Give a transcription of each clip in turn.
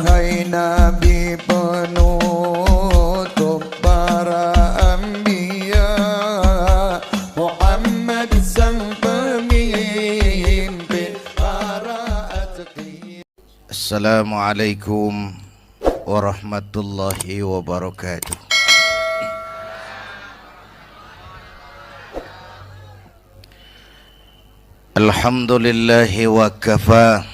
wahai Nabi penutup para anbiya, Muhammad sang pemimpin para atqiya. Assalamualaikum warahmatullahi wabarakatuh. Alhamdulillahi wa kafa,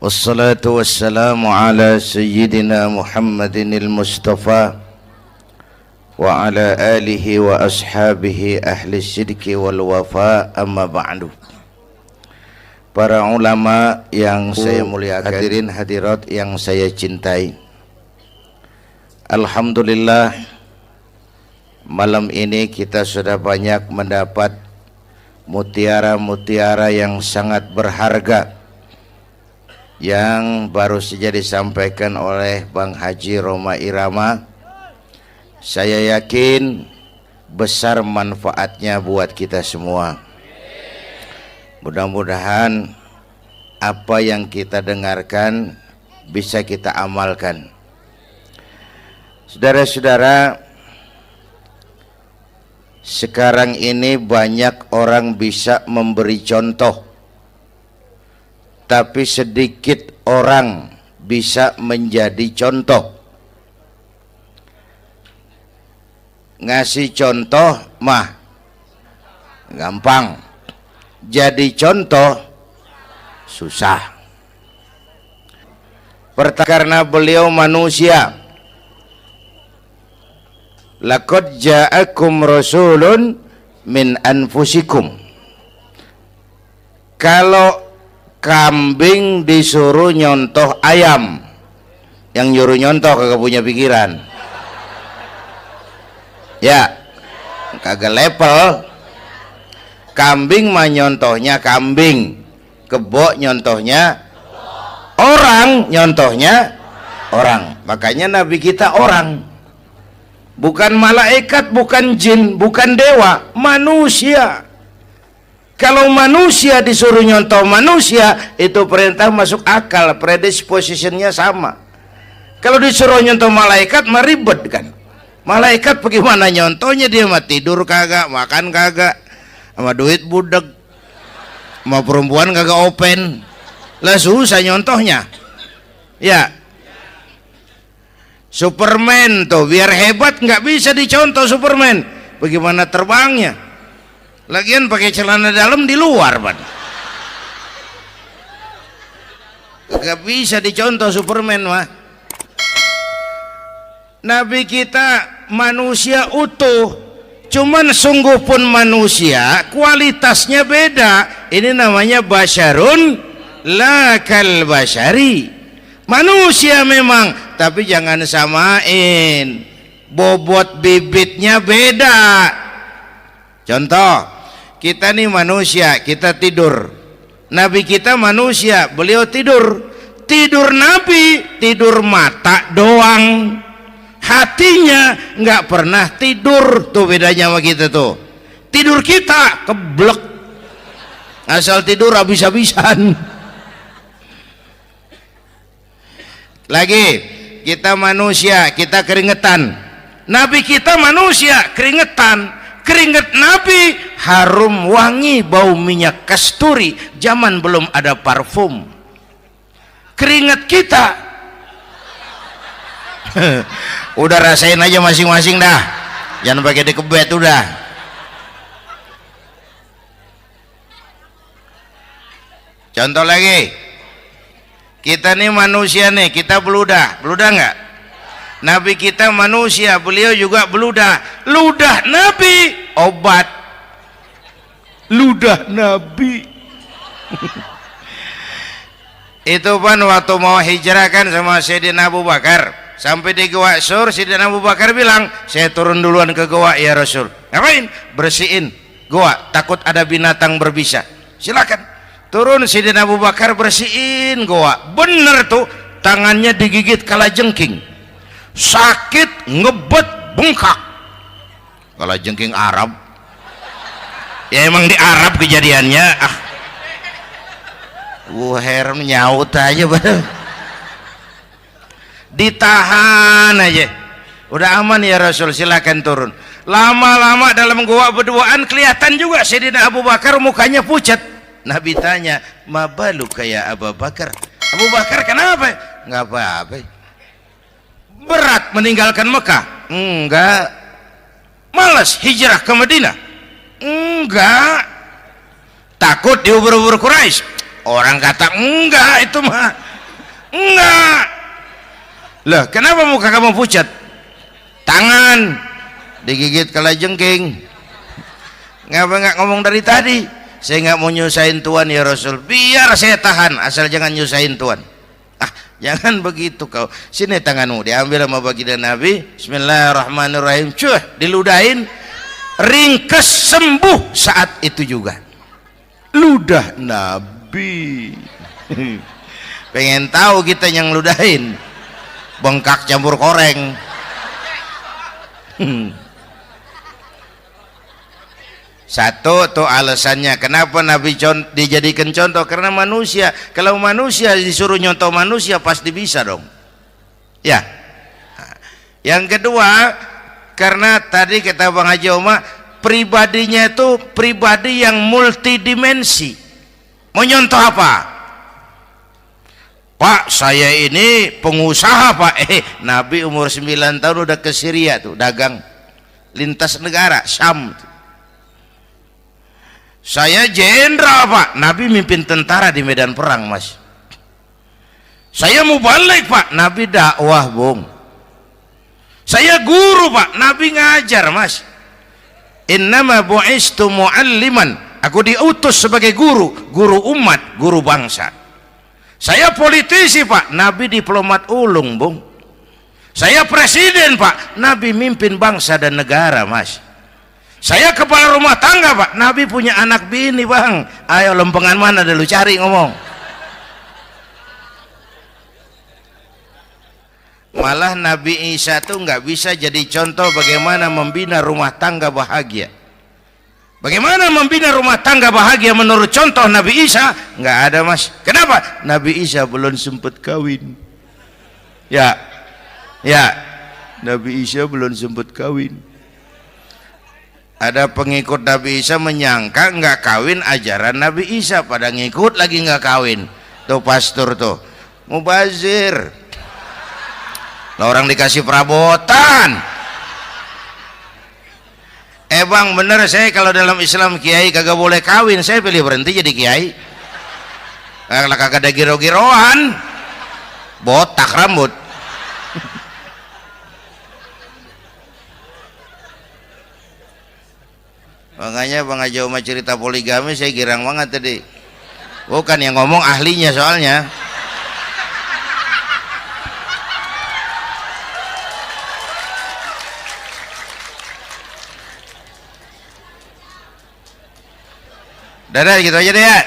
wassalatu wassalamu ala sayyidina Muhammadin al-Mustafa wa ala alihi wa ashabihi ahli sidki wal wafa, amma ba'du. Para ulama yang saya muliakan, hadirin hadirat yang saya cintai, alhamdulillah malam ini kita sudah banyak mendapat mutiara-mutiara yang sangat berharga yang baru saja disampaikan oleh Bang Haji Roma Irama. Saya yakin besar manfaatnya buat kita semua. Mudah-mudahan apa yang kita dengarkan bisa kita amalkan. Saudara-saudara, sekarang ini banyak orang bisa memberi contoh, tapi sedikit orang bisa menjadi contoh. Ngasih contoh mah gampang, jadi contoh susah. Karena beliau manusia. Laqad ja'akum rasulun min anfusikum. Kalau kambing disuruh nyontoh ayam, yang nyuruh nyontoh kagak punya pikiran. Ya, kagak level. Kambing mah nyontohnya kambing, kebo nyontohnya orang, nyontohnya orang. Makanya Nabi kita orang, bukan malaikat, bukan jin, bukan dewa, manusia. Kalau manusia disuruh nyontoh manusia, itu perintah masuk akal, predispositionnya sama. Kalau disuruh nyontoh malaikat mah ribet kan. Malaikat bagaimana nyontohnya, dia mah tidur kagak, makan kagak, sama duit budek, sama perempuan kagak open, lah susah nyontohnya. Ya, Superman tuh biar hebat nggak bisa dicontoh Superman, bagaimana terbangnya? Lagian pakai celana dalam di luar, Pak. Nggak bisa dicontoh Superman mah. Nabi kita manusia utuh, cuman sungguh pun manusia, kualitasnya beda. Ini namanya basyarun la kal basyari. Manusia memang, tapi jangan samain, bobot bibitnya beda. Contoh, kita nih manusia, kita tidur. Nabi kita manusia, beliau tidur. Tidur Nabi, tidur mata doang, hatinya nggak pernah tidur. Tuh bedanya sama kita tuh. Tidur kita keblek, asal tidur habis-habisan. Lagi, kita manusia, kita keringetan. Nabi kita manusia, keringetan. Keringet Nabi harum wangi, bau minyak kasturi, zaman belum ada parfum. Keringet kita udah rasain aja masing-masing dah, jangan pakai dikebet udah. Contoh lagi, kita nih manusia nih, kita beludah nggak? Nabi kita manusia, beliau juga beludah. Ludah Nabi obat, ludah Nabi. Itu pun waktu mau hijrah kan sama Sayyidina Abu Bakar, sampai di Gua Sur, Sayyidina Abu Bakar bilang, saya turun duluan ke gua ya Rasul. Ngapain? Bersihin gua, takut ada binatang berbisa. Silakan turun. Sayyidina Abu Bakar bersihin gua, bener tuh, tangannya digigit kalajengking, sakit, ngebet, bengkak. Kalajengking Arab ya, emang di Arab kejadiannya. heran nyaut aja bener. Ditahan aja, udah aman ya Rasul, silakan turun. Lama-lama dalam gua berduaan kelihatan juga Sayyidina Abu Bakar mukanya pucat. Nabi tanya, mabalu kayak Abu Bakar? Abu Bakar kenapa? Nggak apa-apa. Berat meninggalkan Mekah? Enggak. Malas hijrah ke Madinah? Enggak. Takut diubur-ubur Quraisy? Orang kata enggak, itu mah enggak. Lah kenapa muka kamu pucat? Tangan digigit kalajengking. Ngapa nggak ngomong dari tadi? Saya nggak mau nyusahin Tuhan ya Rasul, biar saya tahan asal jangan nyusahin Tuhan. Ah, jangan begitu kau. Sini tanganmu, diambil sama baginda Nabi. Bismillahirrahmanirrahim. Cuh, diludahin, ringkes, sembuh saat itu juga. Ludah Nabi. Pengen tahu kita yang ludahin, bengkak campur koreng. Satu tuh alasannya kenapa Nabi dijadikan contoh, karena manusia, kalau manusia disuruh nyontoh manusia pasti bisa dong ya. Yang kedua, karena tadi kata Bang Haji Oma, pribadinya itu pribadi yang multidimensi. Mau nyontoh apa? Pak, saya ini pengusaha Pak. Nabi umur 9 tahun udah ke Syria tuh dagang lintas negara Syam. Saya jenderal Pak, Nabi mimpin tentara di medan perang Mas. Saya mau balik Pak, Nabi dakwah Bung. Saya guru Pak, Nabi ngajar Mas. Innama bu'istu mu'alliman, aku diutus sebagai guru, guru umat, guru bangsa. Saya politisi Pak, Nabi diplomat ulung Bung. Saya presiden Pak, Nabi mimpin bangsa dan negara Mas. Saya kepala rumah tangga Pak, Nabi punya anak bini Bang. Ayo lempengan mana dulu cari ngomong. Malah Nabi Isa tuh nggak bisa jadi contoh bagaimana membina rumah tangga bahagia. Bagaimana membina rumah tangga bahagia menurut contoh Nabi Isa? Nggak ada Mas. Kenapa? Nabi Isa belum sempat kawin. Ya, Nabi Isa belum sempat kawin. Ada pengikut Nabi Isa menyangka nggak kawin ajaran Nabi Isa, pada ngikut lagi nggak kawin. Tuh pastor tuh mubazir. Lah orang dikasih perabotan. Bang bener, saya kalau dalam Islam kiai kagak boleh kawin, saya pilih berhenti jadi kiai. Kalau kagak ada giro-giroan, botak rambut. Makanya Bang Haji Oma cerita poligami saya girang banget tadi. Bukan yang ngomong ahlinya soalnya. Dadah gitu aja deh ya.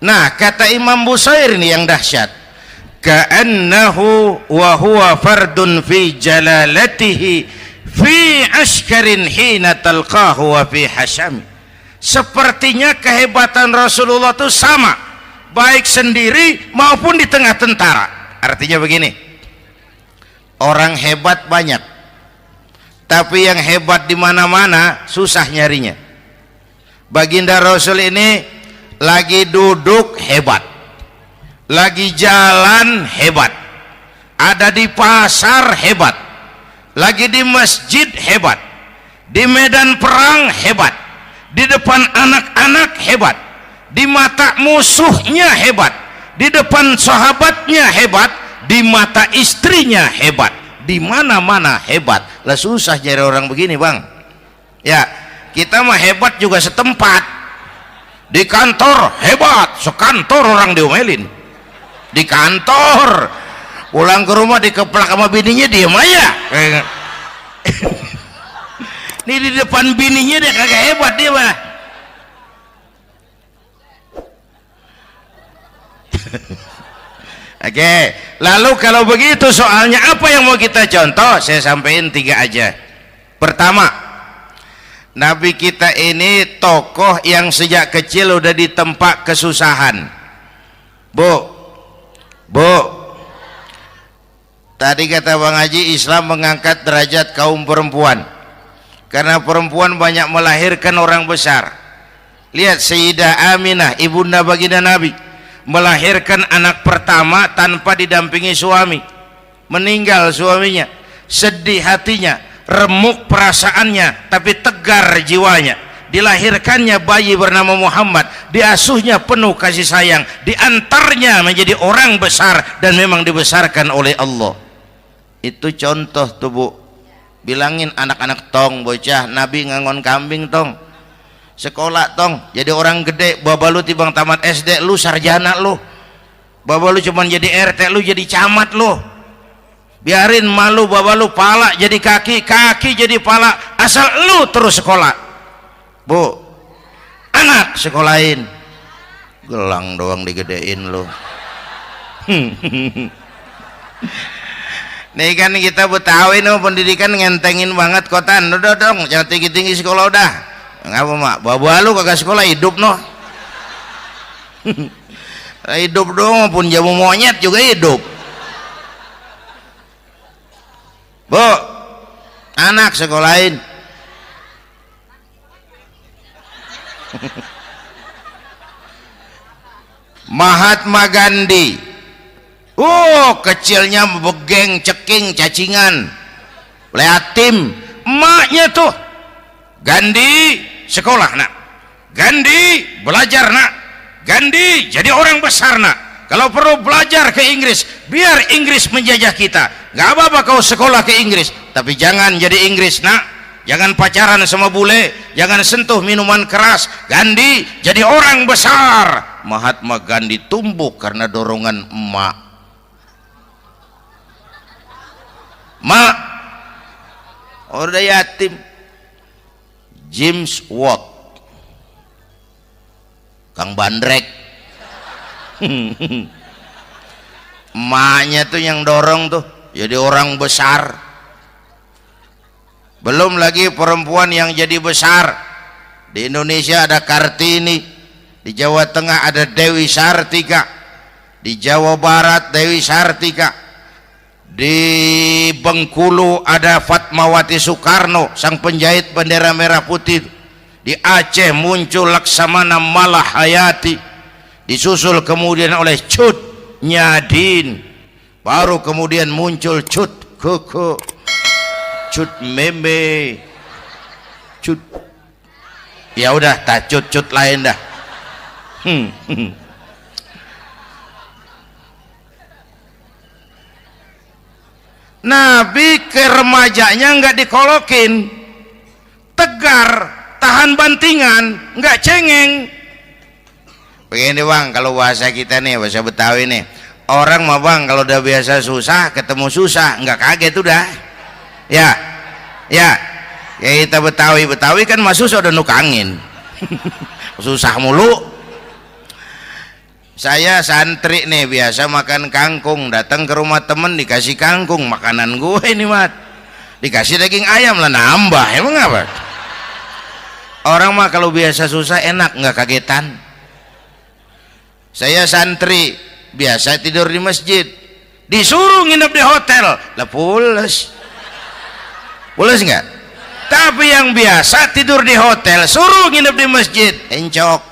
Nah kata Imam Busair ini yang dahsyat. Ka'annahu wa huwa fardun fi jalalatihi fi askarin hina talqahu wa fi hasham. Sepertinya kehebatan Rasulullah itu sama baik sendiri maupun di tengah tentara. Artinya begini, orang hebat banyak, tapi yang hebat di mana-mana susah nyarinya. Baginda Rasul ini lagi duduk hebat, lagi jalan hebat, ada di pasar hebat, lagi di masjid hebat, di medan perang hebat, di depan anak-anak hebat, di mata musuhnya hebat, di depan sahabatnya hebat, di mata istrinya hebat, di mana-mana hebat. Lah susah nyari orang begini Bang ya. Kita mah hebat juga setempat, di kantor hebat, sekantor orang diomelin di kantor, pulang ke rumah dikeplak sama bininya diem aja. Ini di depan bininya dia kagak hebat dia mah. Oke, lalu kalau begitu soalnya apa yang mau kita contoh? Saya sampaikan 3 aja. Pertama, Nabi kita ini tokoh yang sejak kecil udah ditempa kesusahan. Bu, tadi kata Bang Haji, Islam mengangkat derajat kaum perempuan karena perempuan banyak melahirkan orang besar. Lihat Sayyidah Aminah, ibunda baginda Nabi, melahirkan anak pertama tanpa didampingi suami. Meninggal suaminya, sedih hatinya, remuk perasaannya, tapi tegar jiwanya. Dilahirkannya bayi bernama Muhammad, diasuhnya penuh kasih sayang, diantarnya menjadi orang besar dan memang dibesarkan oleh Allah. Itu contoh tuh Bu. Bilangin anak-anak tong, bocah Nabi ngangon kambing tong, sekolah tong, jadi orang gede. Baba lu tibang tamat SD, lu sarjana lu. Baba lu cuman jadi RT, lu jadi camat lu. Biarin malu baba lu, pala jadi kaki, kaki jadi pala, asal lu terus sekolah. Bu, anak sekolahin, gelang doang digedein lu. Nih kan kita Betawi no, pendidikan ngentengin banget kotan. Udah dong, jangan tinggi-tinggi sekolah udah. Ngapa mak? Baba lu kagak sekolah hidup no. Hidup dong, pun jamu monyet juga hidup. Bu, anak sekolahin. Mahatma Gandhi, kecilnya begeng, ceking, cacingan, yatim. Emaknya tuh, Gandhi sekolah nak, Gandhi belajar nak, Gandhi jadi orang besar nak. Kalau perlu belajar ke Inggris, biar Inggris menjajah kita. Gak apa-apa kau sekolah ke Inggris, tapi jangan jadi Inggris nak. Jangan pacaran sama bule, jangan sentuh minuman keras. Gandhi jadi orang besar. Mahatma Gandhi tumbuh karena dorongan emak. Mak, udah yatim. James Watt, Kang Bandrek. Emaknya tuh yang dorong tuh jadi orang besar. Belum lagi perempuan yang jadi besar. Di Indonesia ada Kartini, di Jawa Tengah ada Dewi Sartika, di Jawa Barat Dewi Sartika, di Bengkulu ada Fatmawati Soekarno, sang penjahit bendera merah putih. Di Aceh muncul Laksamana Malahayati, disusul kemudian oleh Cut Nyadin, baru kemudian muncul Cut Koko, Cut Meme, Cut, ya udah tak cut lain dah. Nabi ke remajanya nggak dikolokin, tegar, tahan bantingan, nggak cengeng. Begini Bang, kalau bahasa kita nih, bahasa Betawi nih, orang mah Bang kalau udah biasa susah ketemu susah nggak kaget udah. Ya kita Betawi kan mah susah udah nukangin. Susah mulu. Saya santri nih biasa makan kangkung, datang ke rumah temen dikasih kangkung, makanan gue ini mat, dikasih daging ayam lah nambah, emang apa? Orang mah kalau biasa susah enak nggak kagetan. Saya santri biasa tidur di masjid, disuruh nginep di hotel lah pules nggak? Tapi yang biasa tidur di hotel suruh nginep di masjid encok.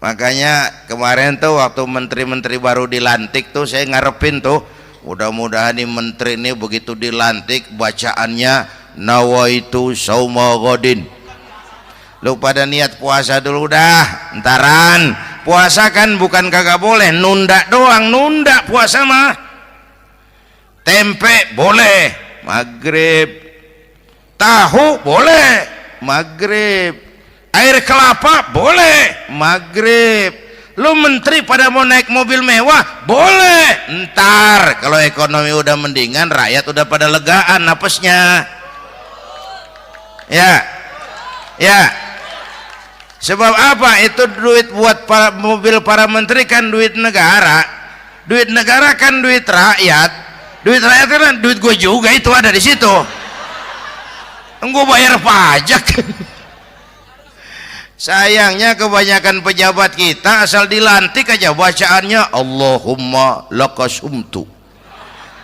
Makanya kemarin tuh waktu menteri-menteri baru dilantik tuh saya ngarepin tuh, mudah-mudahan nih menteri ini begitu dilantik bacaannya nawaitu sauma godin. Lu pada niat puasa dulu dah, entaran. Puasa kan bukan kagak boleh, nunda doang, nunda puasa mah. Tempe boleh maghrib, tahu boleh maghrib, air kelapa boleh maghrib. Lu menteri pada mau naik mobil mewah boleh, ntar kalau ekonomi udah mendingan, rakyat udah pada legaan napasnya. Ya sebab apa? Itu duit buat mobil para menteri kan duit negara kan duit rakyat, duit rakyat kan duit gue juga, itu ada di situ. Engko bayar pajak. Sayangnya kebanyakan pejabat kita asal dilantik aja bacaannya Allahumma lakasumtu.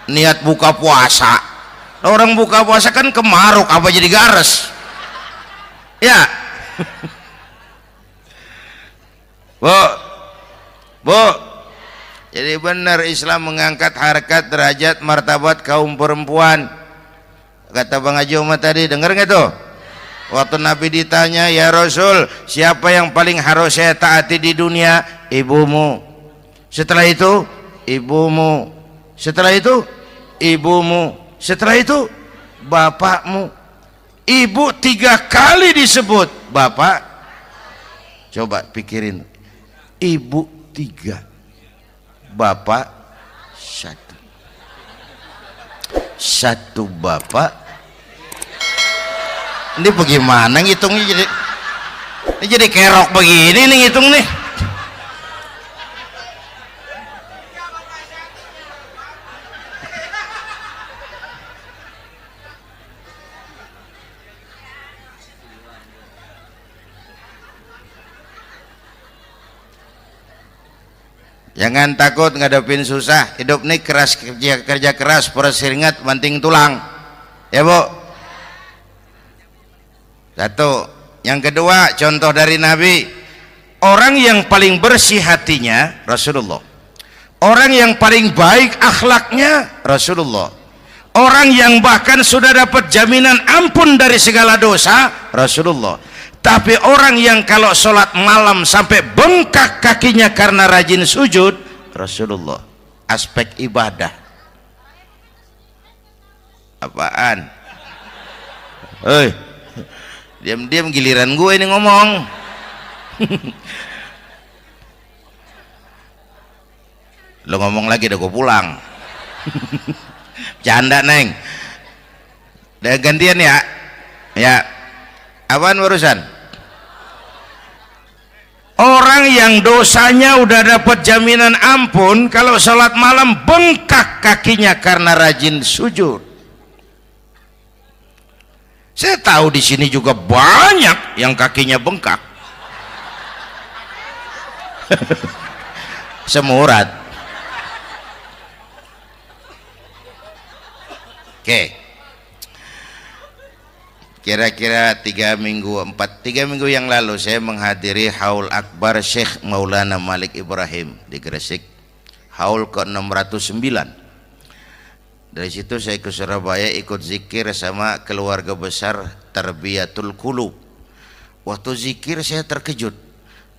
Niat buka puasa. Orang buka puasa kan kemaruk apa jadi gares. Ya. Bu. Jadi benar Islam mengangkat harkat, derajat, martabat kaum perempuan. Kata Bang Haji Umar tadi, dengar nggak tuh? Waktu Nabi ditanya, ya Rasul, siapa yang paling harus saya taati di dunia? Ibumu. Setelah itu, ibumu. Setelah itu, ibumu. Setelah itu, bapakmu. Ibu 3 kali disebut. Bapak, coba pikirin. Ibu 3, bapak 1 bapak. Ini bagaimana ngitungnya jadi kerok begini nih ngitung nih. Jangan takut ngadepin susah. Hidup nih keras, kerja keras, perseringat banting tulang. Ya Bu. Satu. Yang kedua, contoh dari Nabi, orang yang paling bersih hatinya Rasulullah. Orang yang paling baik akhlaknya Rasulullah. Orang yang bahkan sudah dapat jaminan ampun dari segala dosa Rasulullah. Tapi orang yang kalau sholat malam sampai bengkak kakinya karena rajin sujud Rasulullah. Aspek ibadah apaan? Diam-diam giliran gue ini ngomong. Lo ngomong lagi udah gue pulang. Canda neng. Udah gantian ya. Ya. Apaan urusan? Orang yang dosanya udah dapat jaminan ampun, kalau sholat malam bengkak kakinya karena rajin sujud. Saya tahu di sini juga banyak yang kakinya bengkak. Semurat. Oke. Kira-kira 3 minggu yang lalu saya menghadiri haul akbar Syekh Maulana Malik Ibrahim di Gresik, haul ke-609. Dari situ saya ke Surabaya ikut zikir sama keluarga besar Tarbiyatul Qulub. Waktu zikir saya terkejut,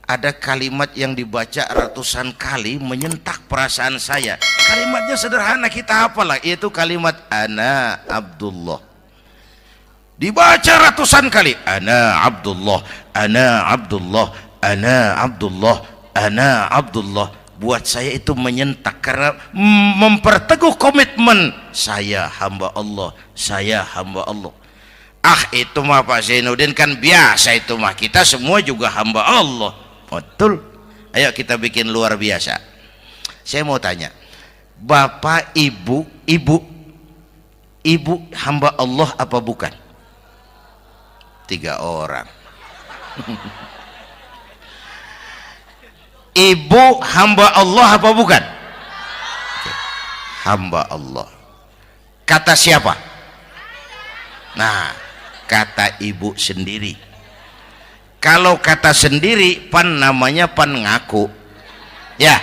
ada kalimat yang dibaca ratusan kali menyentak perasaan saya. Kalimatnya sederhana, kita hafalah, yaitu kalimat ana Abdullah. Dibaca ratusan kali, ana Abdullah, ana Abdullah, ana Abdullah, ana Abdullah. Buat saya itu menyentak karena memperteguh komitmen saya hamba Allah, saya hamba Allah. Itu mah Pak Zainuddin kan biasa, itu mah kita semua juga hamba Allah. Betul. Ayo kita bikin luar biasa. Saya mau tanya, Bapak, Ibu hamba Allah apa bukan? 3 orang. Ibu hamba Allah apa bukan? Hamba Allah. Kata siapa? Nah, kata ibu sendiri. Kalau kata sendiri pan namanya pan ngaku. Ya.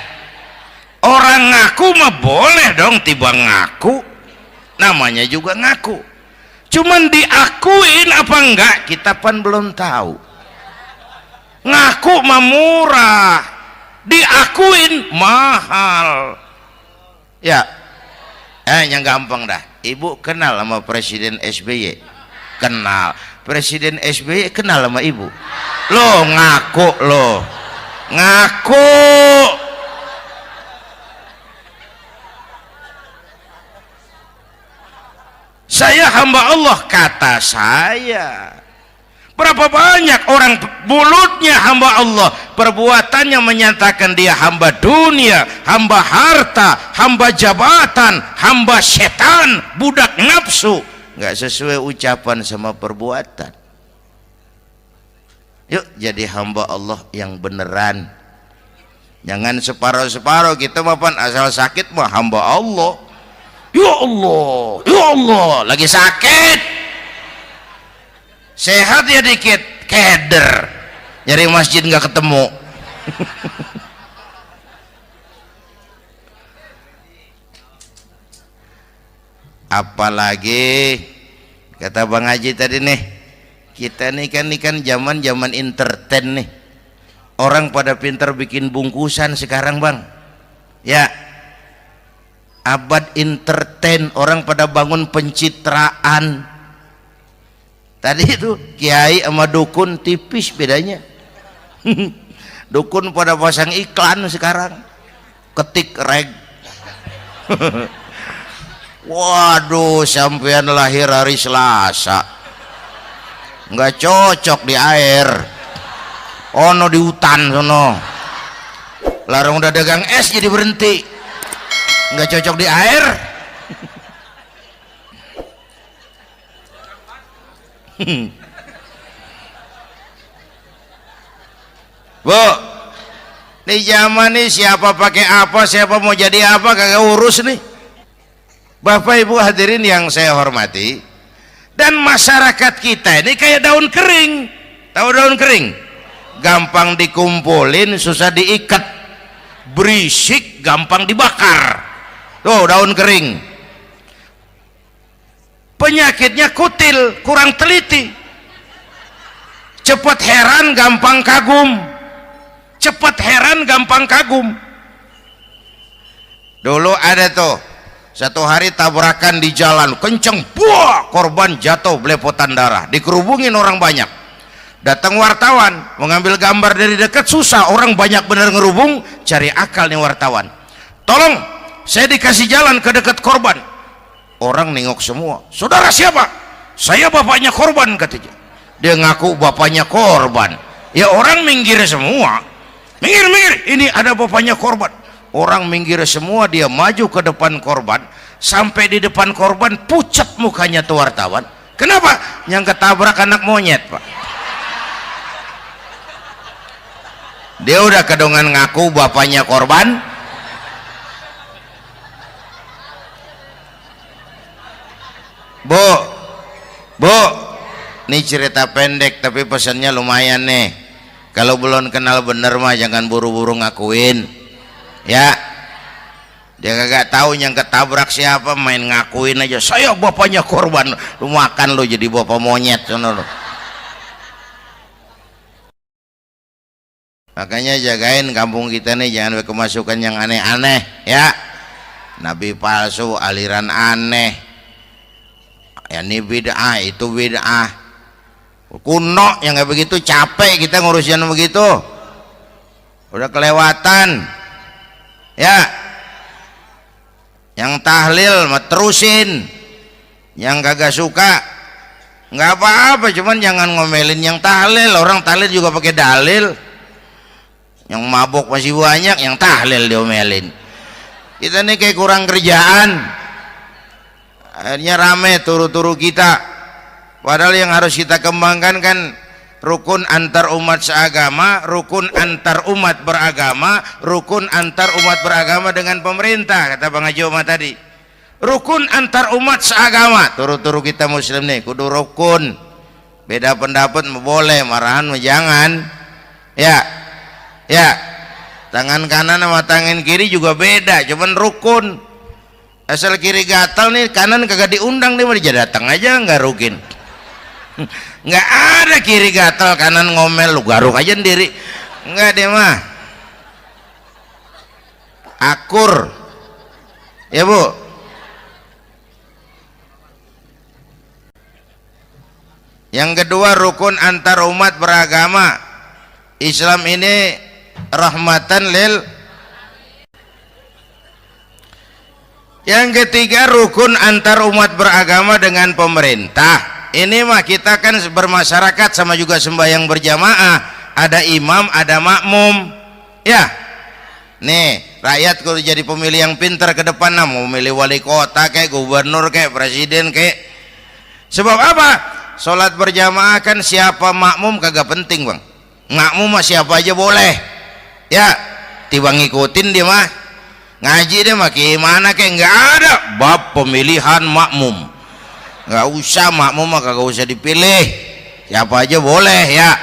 Orang ngaku mah boleh dong, tiba ngaku. Namanya juga ngaku. Cuman diakuin apa enggak kita pan belum tahu. Ngaku mah murah, diakuin mahal. Ya, yang gampang dah. Ibu kenal sama Presiden SBY? Kenal. Presiden SBY kenal sama ibu? Lo ngaku lo, ngaku. Saya hamba Allah, kata saya. Berapa banyak orang mulutnya hamba Allah, perbuatannya menyatakan dia hamba dunia, hamba harta, hamba jabatan, hamba setan, budak nafsu. nggak sesuai ucapan sama perbuatan. Yuk jadi hamba Allah yang beneran. Jangan separuh-separuh. Kita mapan asal sakit mah hamba Allah. Ya Allah, ya Allah, lagi sakit. Sehat ya dikit, keder. Nyari masjid nggak ketemu. Apalagi kata Bang Haji tadi nih, kita nih kan zaman entertain nih. Orang pada pintar bikin bungkusan sekarang Bang. Ya, abad entertain, orang pada bangun pencitraan. Tadi itu kiai sama dukun tipis bedanya. Dukun pada pasang iklan sekarang, ketik reg. Waduh, sampean lahir hari Selasa, nggak cocok di air. Ono di hutan sono. Larang udah dagang es jadi berhenti. Nggak cocok di air. Bu, di zaman nih siapa pakai apa, siapa mau jadi apa kagak urus nih. Bapak Ibu hadirin yang saya hormati, dan masyarakat kita ini kayak daun kering. Tahu daun kering? Gampang dikumpulin, susah diikat, berisik, gampang dibakar. Tuh daun kering. Penyakitnya kutil, kurang teliti. Cepat heran, gampang kagum. Cepat heran, gampang kagum. Dulu ada tuh satu hari tabrakan di jalan kenceng, buah, korban jatuh belepotan darah, dikerubungin orang banyak. Datang wartawan mengambil gambar dari dekat, susah, orang banyak bener ngerubung. Cari akal nih wartawan, tolong saya dikasih jalan ke dekat korban. Orang nengok semua, saudara siapa? Saya bapaknya korban katanya. Dia ngaku bapaknya korban. Ya orang minggir semua, minggir, ini ada bapaknya korban. Orang minggir semua, dia maju ke depan korban. Sampai di depan korban pucat mukanya tuh wartawan. Kenapa? Yang ketabrak anak monyet Pak. Dia udah kedongan ngaku bapaknya korban. Bu, ini cerita pendek tapi pesannya lumayan nih. Kalau belum kenal bener mah jangan buru-buru ngakuin. Ya, dia kagak tahu yang ketabrak siapa, main ngakuin aja. Saya bapaknya korban. Lu makan lu jadi bapak monyet sono lu. Makanya jagain kampung kita nih, jangan kemasukan yang aneh-aneh ya. Nabi palsu, aliran aneh. Ya ini bid'ah, itu bid'ah. Kuno yang kayak begitu, capek kita ngurusin begitu. Udah kelewatan. Ya. Yang tahlil mah terusin. Yang kagak suka nggak apa-apa, cuman jangan ngomelin yang tahlil. Orang tahlil juga pakai dalil. Yang mabok masih banyak, yang tahlil diomelin. Kita nih kayak kurang kerjaan, akhirnya rame turu-turu kita. Padahal yang harus kita kembangkan kan rukun antar umat seagama, rukun antar umat beragama, rukun antar umat beragama dengan pemerintah. Kata Bang Haji Omar tadi, rukun antar umat seagama. Turu-turu kita muslim nih kudu rukun. Beda pendapat boleh, marahan jangan. Ya, tangan kanan sama tangan kiri juga beda, cuman rukun. Asal kiri gatal nih, kanan kagak diundang, dia mah dia datang aja nggak rukin. Nggak ada kiri gatal kanan ngomel, lu garuk aja sendiri. Nggak, dia mah akur. Ya Bu. Yang kedua rukun antar umat beragama. Islam ini rahmatan lil. Yang ketiga rukun antar umat beragama dengan pemerintah. Ini mah kita kan bermasyarakat sama juga sembahyang berjamaah, ada imam ada makmum ya. Nih rakyat kalau jadi pemilih yang pintar ke depan, mau memilih wali kota kayak gubernur kayak presiden kayak Sebab apa? Sholat berjamaah kan siapa makmum kagak penting bang. Makmum mah siapa aja boleh ya, tiba ngikutin dia mah, ngaji dia mah gimana kayak nggak ada bab pemilihan makmum, nggak usah, makmum mah kagak usah dipilih, siapa aja boleh ya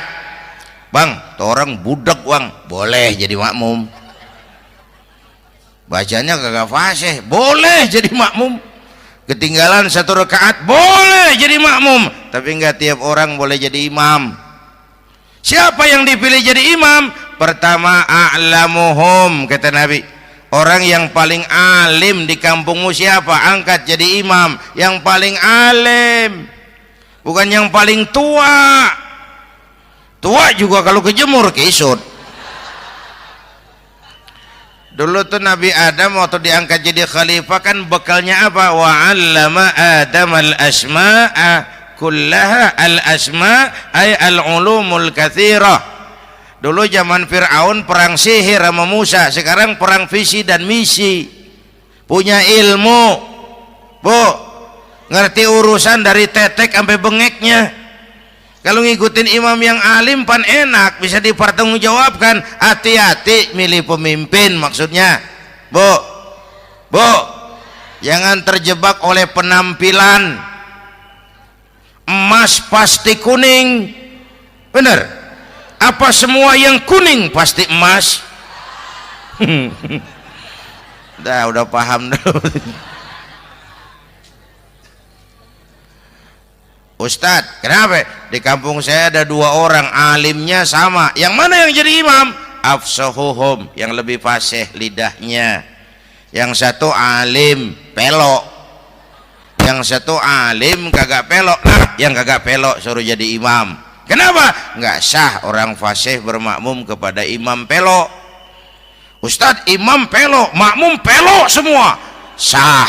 bang. Tuh orang budak bang boleh jadi makmum, bacanya kagak fasih boleh jadi makmum, ketinggalan 1 rakaat boleh jadi makmum, tapi nggak tiap orang boleh jadi imam. Siapa yang dipilih jadi imam? Pertama, a'lamuhum, kata Nabi, orang yang paling alim di kampungmu siapa? Angkat jadi imam. Yang paling alim, bukan yang paling tua. Tua juga kalau kejemur kisut. Dulu tuh Nabi Adam waktu diangkat jadi khalifah kan bekalnya apa? Wa 'allama Adam al-asma'a kullaha, al-asma ay al-ulumul katsirah. Dulu zaman Fir'aun perang sihir sama Musa, sekarang perang visi dan misi. Punya ilmu bu, ngerti urusan dari tetek sampai bengeknya. Kalau ngikutin imam yang alim pan enak, bisa dipertanggungjawabkan. Hati-hati milih pemimpin, maksudnya bu, jangan terjebak oleh penampilan. Emas pasti kuning, bener? Apa semua yang kuning pasti emas? Udah paham dulu. Ustadz, kenapa? Di kampung saya ada 2 orang alimnya sama. Yang mana yang jadi imam? Afsahuhum, yang lebih fasih lidahnya. Yang satu alim pelok, yang satu alim kagak pelok. Nah, yang kagak pelok suruh jadi imam. Kenapa? Nggak sah orang fasih bermakmum kepada imam pelok. Ustadz, imam pelok, makmum pelok semua. Sah.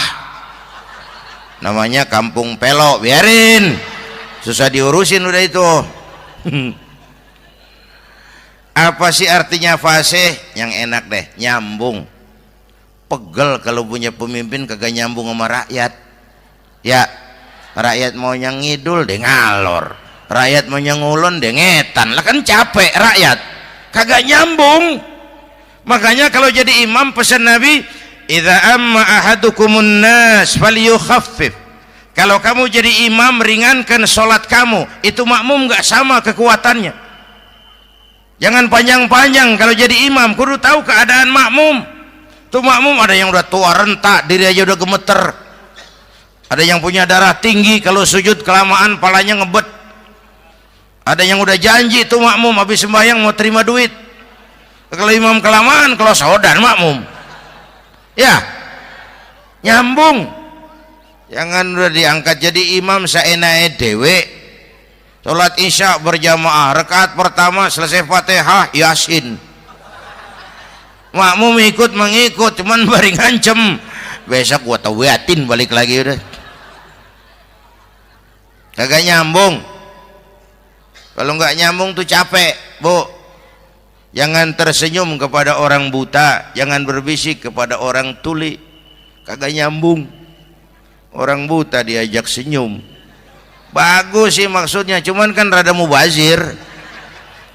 Namanya kampung pelok, biarin. Susah diurusin udah itu. Apa sih artinya fasih? Yang enak deh, nyambung. Pegel kalau punya pemimpin kagak nyambung sama rakyat. Ya, rakyat mau yang ngidul deh ngalor, rakyat mau yang ngulon deh ngetan, lah kan capek rakyat, kagak nyambung. Makanya kalau jadi imam pesan Nabi, idza amma ahadukumun nas falyukhaffif. Kalau kamu jadi imam, ringankan sholat kamu. Itu makmum nggak sama kekuatannya. Jangan panjang-panjang kalau jadi imam, kudu tahu keadaan makmum. Tuh makmum ada yang udah tua rentak, diri aja udah gemeter. Ada yang punya darah tinggi, kalau sujud kelamaan palanya ngebet. Ada yang udah janji itu makmum habis sembahyang mau terima duit. Kalau imam kelamaan, kalau saudan makmum. Ya, nyambung. Jangan udah diangkat jadi imam seenaknya dewe. Sholat isya berjamaah, rakaat pertama selesai Fatihah, Yasin. Makmum ikut mengikut, cuman baring ngancem. Besok gua tawiatin balik lagi udah. Kagak nyambung. Kalau nggak nyambung tuh capek, bu. Jangan tersenyum kepada orang buta, jangan berbisik kepada orang tuli, kagak nyambung. Orang buta diajak senyum, bagus sih maksudnya, cuman kan rada mubazir.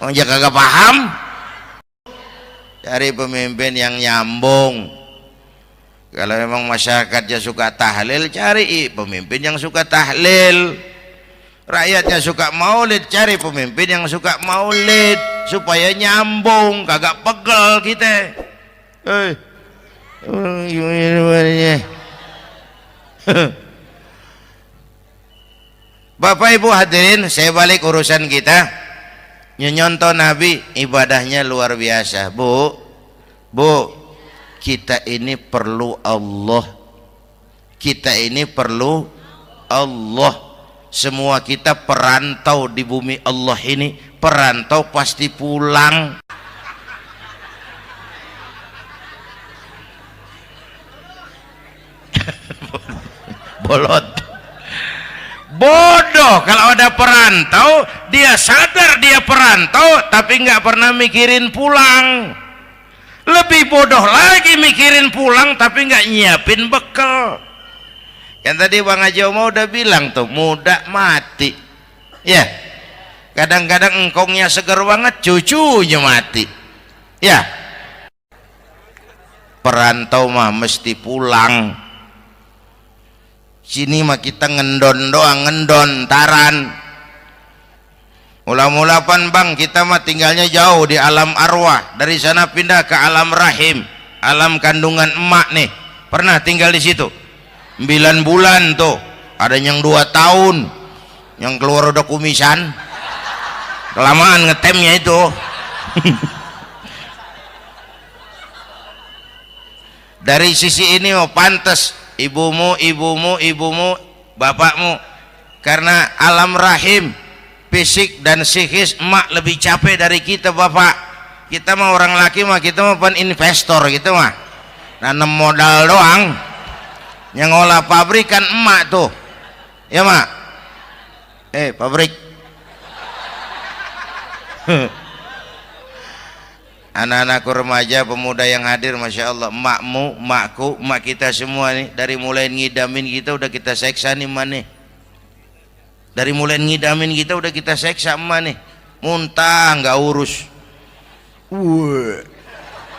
Orang kagak paham. Cari pemimpin yang nyambung. Kalau memang masyarakatnya suka tahlil, cari pemimpin yang suka tahlil. Rakyatnya suka maulid, cari pemimpin yang suka maulid supaya nyambung, kagak pegel kita. Bapak Ibu hadirin, saya balik urusan kita. Nyontoh Nabi ibadahnya luar biasa. Bu, kita ini perlu Allah. Kita ini perlu Allah. Semua kita perantau di bumi Allah ini. Perantau pasti pulang. Bolot. Bodoh kalau ada perantau, dia sadar dia perantau tapi nggak pernah mikirin pulang. Lebih bodoh lagi mikirin pulang tapi nggak nyiapin bekal. Kan tadi Bang Haji Omah udah bilang tuh, muda mati. Ya. Kadang-kadang engkongnya seger banget, cucunya mati. Ya. Perantau mah mesti pulang. Sini mah kita ngendon doang, ngendon taran. Mula-mula pan Bang, kita mah tinggalnya jauh di alam arwah. Dari sana pindah ke alam rahim, alam kandungan emak nih. Pernah tinggal di situ 9 bulan tuh. Ada yang 2 tahun, yang keluar udah kumisan, kelamaan ngetemnya itu. Dari sisi ini mau pantas ibumu, bapakmu, karena alam rahim, fisik dan psikis emak lebih capek dari kita bapak. Kita mah orang laki mah, kita mah pan investor gitu mah, nanam modal doang. Yang ngolah pabrik kan emak tuh, ya mak. Pabrik. Anak-anakku remaja, pemuda yang hadir, masya Allah, emakmu, emakku, emak kita semua nih, dari mulai ngidamin kita udah kita seksa nih emak nih. Dari mulai ngidamin kita udah kita seksa emak nih. Muntah nggak urus.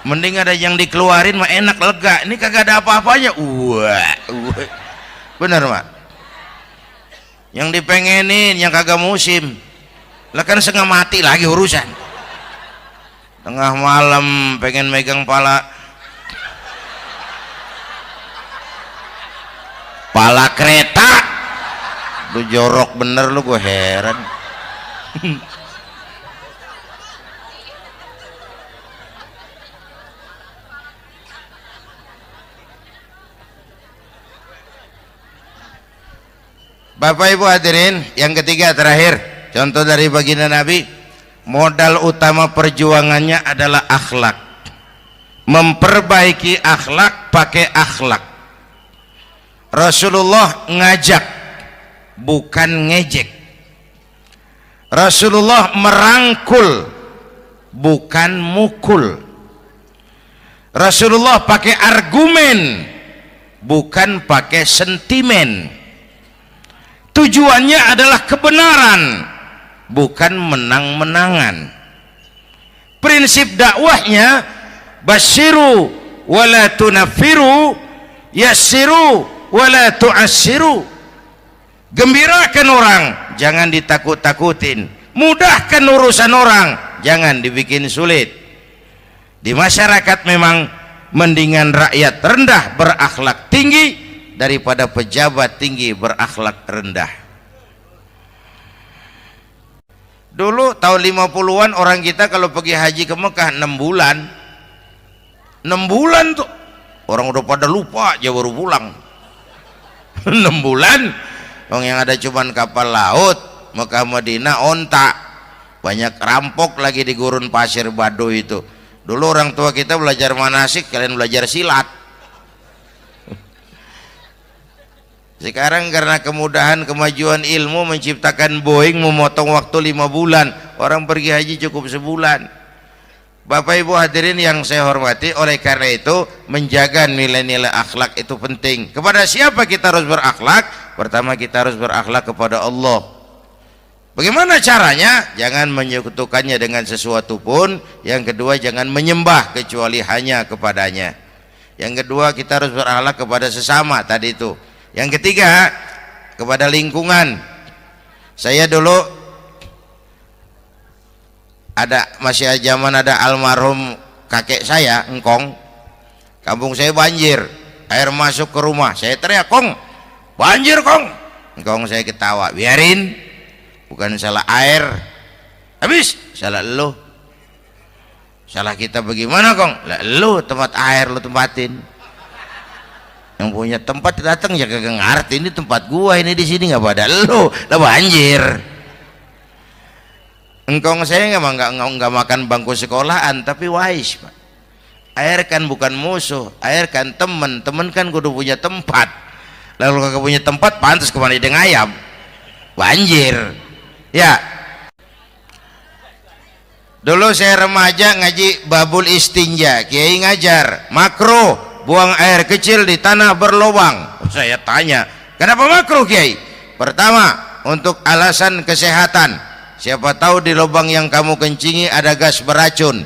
Mending ada yang dikeluarin mah enak, lega. Ini kagak ada apa-apanya. Bener mak. Yang dipengenin yang kagak musim. Lah kan setengah mati lagi urusan. Tengah malam pengen megang pala kereta, lu jorok bener lu, gue heran. Bapak Ibu hadirin, yang ketiga terakhir, contoh dari baginda Nabi, modal utama perjuangannya adalah akhlak. Memperbaiki akhlak, pakai akhlak. Rasulullah ngajak, bukan ngejek. Rasulullah merangkul, bukan mukul. Rasulullah pakai argumen, bukan pakai sentimen. Tujuannya adalah kebenaran, bukan menang-menangan. Prinsip dakwahnya basyiru wala tunafiru, yassiru wala tu'assiru. Gembirakan orang, jangan ditakut-takutin. Mudahkan urusan orang, jangan dibikin sulit. Di masyarakat memang mendingan rakyat rendah berakhlak tinggi daripada pejabat tinggi berakhlak rendah. Dulu tahun 50-an orang kita kalau pergi haji ke Mekah 6 bulan. 6 bulan tuh orang udah pada lupa aja baru pulang. 6 bulan orang yang ada cuman kapal laut, Mekah Madinah onta, banyak rampok lagi di gurun pasir Baduy itu. Dulu orang tua kita belajar manasik, kalian belajar silat. Sekarang karena kemudahan kemajuan ilmu menciptakan Boeing memotong waktu 5 bulan, orang pergi haji cukup sebulan. Bapak Ibu hadirin yang saya hormati, oleh karena itu menjaga nilai-nilai akhlak itu penting. Kepada siapa kita harus berakhlak? Pertama, kita harus berakhlak kepada Allah. Bagaimana caranya? Jangan menyekutukannya dengan sesuatu pun. Yang kedua, jangan menyembah kecuali hanya kepadanya. Yang kedua, kita harus berakhlak kepada sesama tadi itu. Yang ketiga, kepada lingkungan. Saya dulu masih zaman ada almarhum kakek saya, engkong. Kampung saya banjir, air masuk ke rumah. Saya teriak, "Kong, banjir Kong." Engkong saya ketawa, "Biarin, bukan salah air, habis salah lo." "Salah kita bagaimana Kong?" "Lah lo tempat air lo tempatin. Yang punya tempat datang ya kagak ngerti, ini tempat gua, ini di sini nggak pada lo, lah banjir." Engkong saya nggak makan bangku sekolahan, tapi wise Pak. Air kan bukan musuh, air kan temen kan kudu punya tempat. Lalu kagak punya tempat, pantas kemana ide ngayam, banjir. Ya, dulu saya remaja ngaji babul istinja, kiai ngajar makruh buang air kecil di tanah berlubang. Saya tanya, Kenapa makruh Kiai? Pertama, untuk alasan kesehatan. Siapa tahu di lubang yang kamu kencingi ada gas beracun.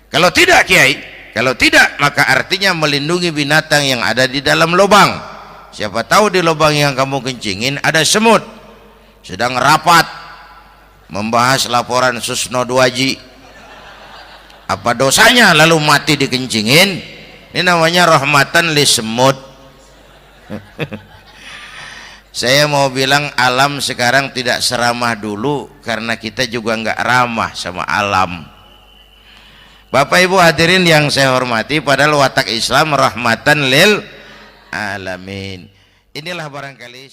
Kalau tidak Kiai, kalau tidak maka artinya melindungi binatang yang ada di dalam lubang. Siapa tahu di lubang yang kamu kencingin ada semut sedang rapat membahas laporan Susno 2Ji. Apa dosanya lalu mati dikencingin? Ini namanya rahmatan li semut. Saya mau bilang alam sekarang tidak seramah dulu karena kita juga nggak ramah sama alam. Bapak Ibu hadirin yang saya hormati, padahal watak Islam rahmatan lil alamin. Inilah barangkali